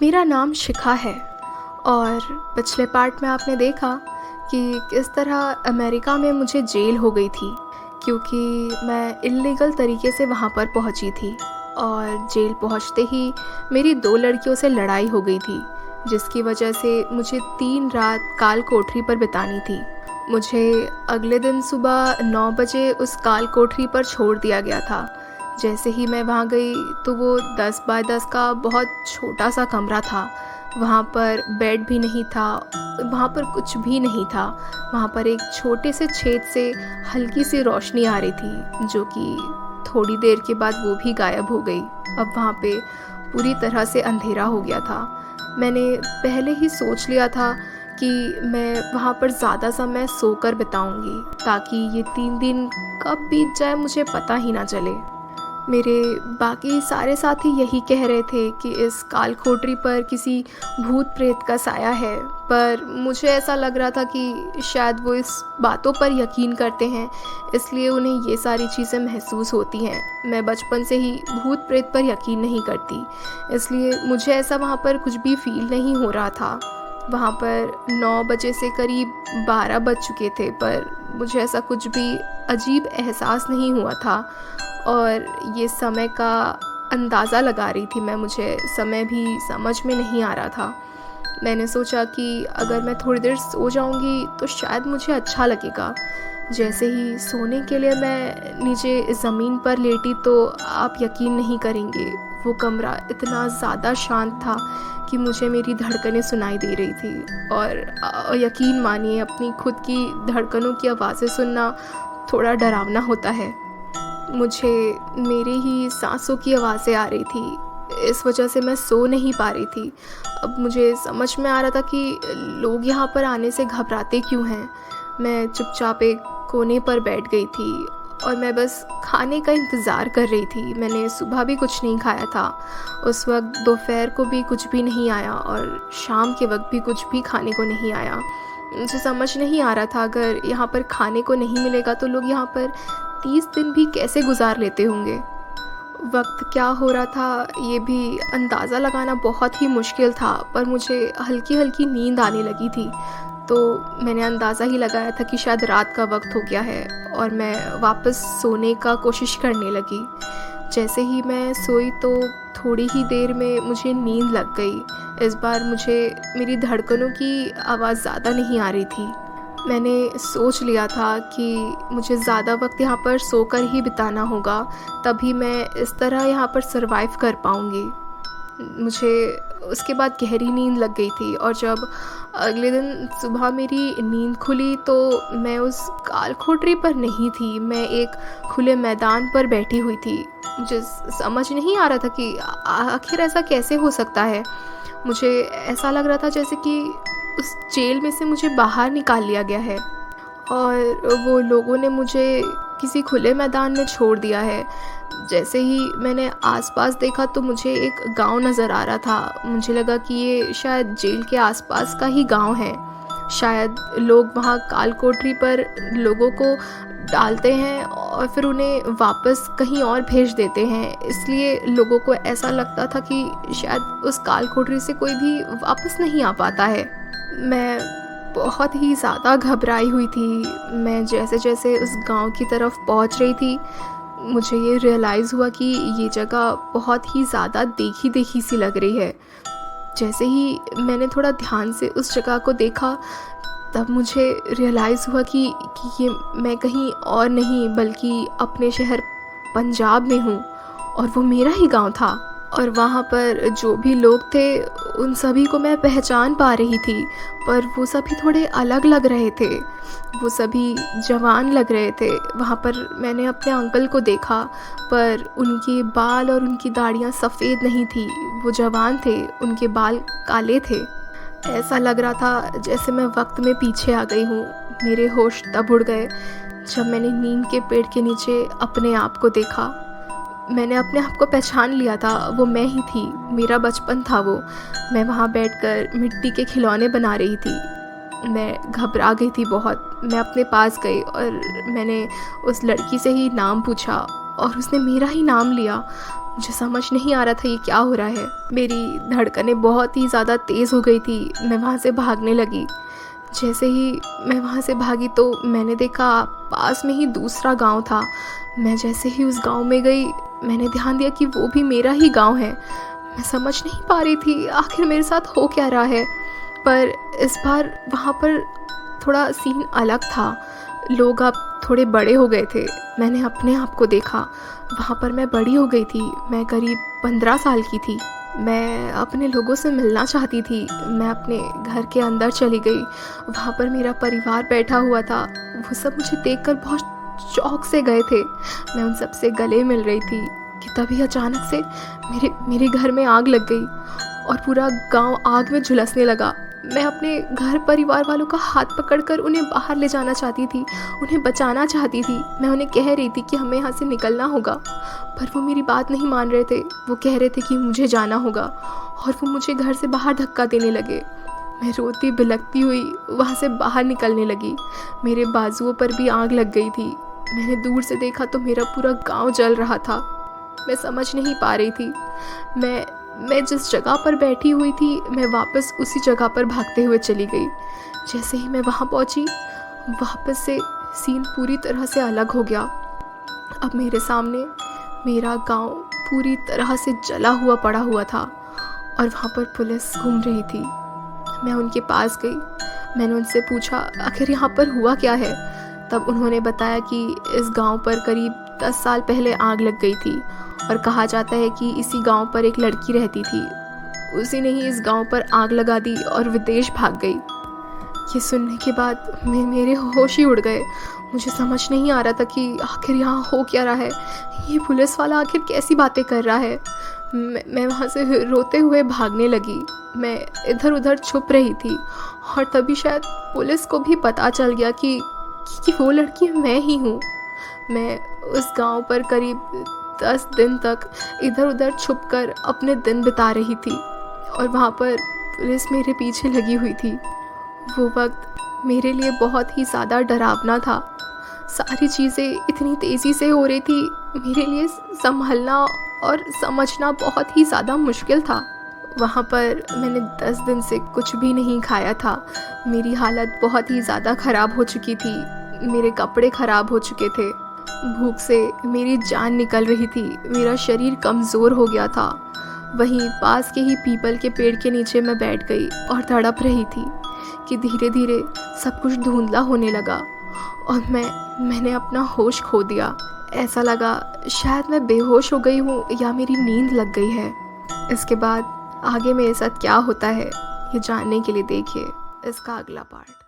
मेरा नाम शिखा है और पिछले पार्ट में आपने देखा कि किस तरह अमेरिका में मुझे जेल हो गई थी क्योंकि मैं इल्लीगल तरीके से वहाँ पर पहुँची थी और जेल पहुँचते ही मेरी 2 लड़कियों से लड़ाई हो गई थी जिसकी वजह से मुझे 3 रात काल कोठरी पर बितानी थी। मुझे अगले दिन सुबह 9 बजे उस काल कोठरी पर छोड़ दिया गया था। जैसे ही मैं वहाँ गई तो वो 10 बाय 10 का बहुत छोटा सा कमरा था। वहाँ पर बेड भी नहीं था, वहाँ पर कुछ भी नहीं था। वहाँ पर एक छोटे से छेद से हल्की सी रोशनी आ रही थी जो कि थोड़ी देर के बाद वो भी गायब हो गई। अब वहाँ पे पूरी तरह से अंधेरा हो गया था। मैंने पहले ही सोच लिया था कि मैं वहाँ पर ज़्यादा समय सोकर बिताऊंगी ताकि ये 3 दिन कब बीत जाए मुझे पता ही ना चले। मेरे बाकी सारे साथी यही कह रहे थे कि इस काल कोठरी पर किसी भूत प्रेत का साया है, पर मुझे ऐसा लग रहा था कि शायद वो इस बातों पर यकीन करते हैं इसलिए उन्हें ये सारी चीज़ें महसूस होती हैं। मैं बचपन से ही भूत प्रेत पर यकीन नहीं करती, इसलिए मुझे ऐसा वहाँ पर कुछ भी फील नहीं हो रहा था। वहाँ पर 9 बजे से करीब 12 बज चुके थे पर मुझे ऐसा कुछ भी अजीब एहसास नहीं हुआ था और ये समय का अंदाज़ा लगा रही थी मैं। मुझे समय भी समझ में नहीं आ रहा था। मैंने सोचा कि अगर मैं थोड़ी देर सो जाऊंगी तो शायद मुझे अच्छा लगेगा। जैसे ही सोने के लिए मैं नीचे ज़मीन पर लेटी तो आप यकीन नहीं करेंगे, वो कमरा इतना ज़्यादा शांत था कि मुझे मेरी धड़कनें सुनाई दे रही थी। और यकीन मानिए, अपनी खुद की धड़कनों की आवाज़ें सुनना थोड़ा डरावना होता है। मुझे मेरी ही सांसों की आवाज़ें आ रही थी, इस वजह से मैं सो नहीं पा रही थी। अब मुझे समझ में आ रहा था कि लोग यहाँ पर आने से घबराते क्यों हैं। मैं चुपचाप एक कोने पर बैठ गई थी और मैं बस खाने का इंतज़ार कर रही थी। मैंने सुबह भी कुछ नहीं खाया था, उस वक्त दोपहर को भी कुछ भी नहीं आया और शाम के वक्त भी कुछ भी खाने को नहीं आया। मुझे समझ नहीं आ रहा था अगर यहाँ पर खाने को नहीं मिलेगा तो लोग यहाँ पर 30 दिन भी कैसे गुजार लेते होंगे। वक्त क्या हो रहा था ये भी अंदाज़ा लगाना बहुत ही मुश्किल था, पर मुझे हल्की हल्की नींद आने लगी थी तो मैंने अंदाज़ा ही लगाया था कि शायद रात का वक्त हो गया है और मैं वापस सोने का कोशिश करने लगी। जैसे ही मैं सोई तो थोड़ी ही देर में मुझे नींद लग गई। इस बार मुझे मेरी धड़कनों की आवाज़ ज़्यादा नहीं आ रही थी। मैंने सोच लिया था कि मुझे ज़्यादा वक्त यहाँ पर सोकर ही बिताना होगा, तभी मैं इस तरह यहाँ पर सरवाइव कर पाऊँगी। मुझे उसके बाद गहरी नींद लग गई थी और जब अगले दिन सुबह मेरी नींद खुली तो मैं उस काल कोठरी पर नहीं थी, मैं एक खुले मैदान पर बैठी हुई थी। मुझे समझ नहीं आ रहा था कि आखिर ऐसा कैसे हो सकता है। मुझे ऐसा लग रहा था जैसे कि उस जेल में से मुझे बाहर निकाल लिया गया है और वो लोगों ने मुझे किसी खुले मैदान में छोड़ दिया है। जैसे ही मैंने आसपास देखा तो मुझे एक गांव नज़र आ रहा था। मुझे लगा कि ये शायद जेल के आसपास का ही गांव है। शायद लोग वहाँ काल कोठरी पर लोगों को डालते हैं और फिर उन्हें वापस कहीं और भेज देते हैं, इसलिए लोगों को ऐसा लगता था कि शायद उस काल कोठरी से कोई भी वापस नहीं आ पाता है। मैं बहुत ही ज़्यादा घबराई हुई थी। मैं जैसे जैसे उस गांव की तरफ पहुंच रही थी मुझे ये रियलाइज़ हुआ कि ये जगह बहुत ही ज़्यादा देखी देखी सी लग रही है। जैसे ही मैंने थोड़ा ध्यान से उस जगह को देखा तब मुझे रियलाइज़ हुआ कि ये मैं कहीं और नहीं बल्कि अपने शहर पंजाब में हूँ और वो मेरा ही गांव था। और वहाँ पर जो भी लोग थे उन सभी को मैं पहचान पा रही थी, पर वो सभी थोड़े अलग लग रहे थे। वो सभी जवान लग रहे थे। वहाँ पर मैंने अपने अंकल को देखा पर उनके बाल और उनकी दाढ़ियाँ सफ़ेद नहीं थी। वो जवान थे, उनके बाल काले थे। ऐसा लग रहा था जैसे मैं वक्त में पीछे आ गई हूँ। मेरे होश तब उड़ गए जब मैंने नीम के पेड़ के नीचे अपने आप को देखा। मैंने अपने आप को पहचान लिया था, वो मैं ही थी, मेरा बचपन था वो। मैं वहाँ बैठकर मिट्टी के खिलौने बना रही थी। मैं घबरा गई थी बहुत। मैं अपने पास गई और मैंने उस लड़की से ही नाम पूछा और उसने मेरा ही नाम लिया। मुझे समझ नहीं आ रहा था ये क्या हो रहा है। मेरी धड़कनें बहुत ही ज़्यादा तेज़ हो गई थी। मैं वहाँ से भागने लगी। जैसे ही मैं वहाँ से भागी तो मैंने देखा पास में ही दूसरा गांव था। मैं जैसे ही उस गांव में गई, मैंने ध्यान दिया कि वो भी मेरा ही गांव है। मैं समझ नहीं पा रही थी आखिर मेरे साथ हो क्या रहा है। पर इस बार वहाँ पर थोड़ा सीन अलग था। लोग अब थोड़े बड़े हो गए थे। मैंने अपने आप को देखा, वहाँ पर मैं बड़ी हो गई थी। मैं करीब 15 साल की थी। मैं अपने लोगों से मिलना चाहती थी। मैं अपने घर के अंदर चली गई। वहाँ पर मेरा परिवार बैठा हुआ था। वो सब मुझे देखकर बहुत शौक से गए थे। मैं उन सब से गले मिल रही थी कि तभी अचानक से मेरे घर में आग लग गई और पूरा गांव आग में झुलसने लगा। मैं अपने घर परिवार वालों का हाथ पकड़कर उन्हें बाहर ले जाना चाहती थी, उन्हें बचाना चाहती थी। मैं उन्हें कह रही थी कि हमें यहाँ से निकलना होगा, पर वो मेरी बात नहीं मान रहे थे। वो कह रहे थे कि मुझे जाना होगा और वो मुझे घर से बाहर धक्का देने लगे। मैं रोती बिलखती हुई वहाँ से बाहर निकलने लगी। मेरे बाजुओं पर भी आग लग गई थी। मैंने दूर से देखा तो मेरा पूरा गाँव जल रहा था। मैं समझ नहीं पा रही थी। मैं जिस जगह पर बैठी हुई थी, मैं वापस उसी जगह पर भागते हुए चली गई। जैसे ही मैं वहाँ पहुँची, वापस से सीन पूरी तरह से अलग हो गया। अब मेरे सामने मेरा गांव पूरी तरह से जला हुआ पड़ा हुआ था और वहाँ पर पुलिस घूम रही थी। मैं उनके पास गई। मैंने उनसे पूछा आखिर यहाँ पर हुआ क्या है। तब उन्होंने बताया कि इस गांव पर करीब 10 साल पहले आग लग गई थी और कहा जाता है कि इसी गांव पर एक लड़की रहती थी। उसी ने ही इस गांव पर आग लगा दी और विदेश भाग गई। ये सुनने के बाद मेरे होश ही उड़ गए। मुझे समझ नहीं आ रहा था कि आखिर यहाँ हो क्या रहा है। ये पुलिस वाला आखिर कैसी बातें कर रहा है। मैं वहाँ से रोते हुए भागने लगी। मैं इधर उधर छुप रही थी और तभी शायद पुलिस को भी पता चल गया कि वो लड़की मैं ही हूँ। मैं उस गांव पर करीब 10 दिन तक इधर उधर छुपकर अपने दिन बिता रही थी और वहाँ पर पुलिस मेरे पीछे लगी हुई थी। वो वक्त मेरे लिए बहुत ही ज़्यादा डरावना था। सारी चीज़ें इतनी तेज़ी से हो रही थी, मेरे लिए संभलना और समझना बहुत ही ज़्यादा मुश्किल था। वहाँ पर मैंने 10 दिन से कुछ भी नहीं खाया था। मेरी हालत बहुत ही ज़्यादा ख़राब हो चुकी थी। मेरे कपड़े ख़राब हो चुके थे। भूख से मेरी जान निकल रही थी। मेरा शरीर कमज़ोर हो गया था। वहीं पास के ही पीपल के पेड़ के नीचे मैं बैठ गई और तड़प रही थी कि धीरे धीरे सब कुछ धुंधला होने लगा और मैंने अपना होश खो दिया। ऐसा लगा शायद मैं बेहोश हो गई हूँ या मेरी नींद लग गई है। इसके बाद आगे मेरे साथ क्या होता है ये जानने के लिए देखिए इसका अगला पार्ट।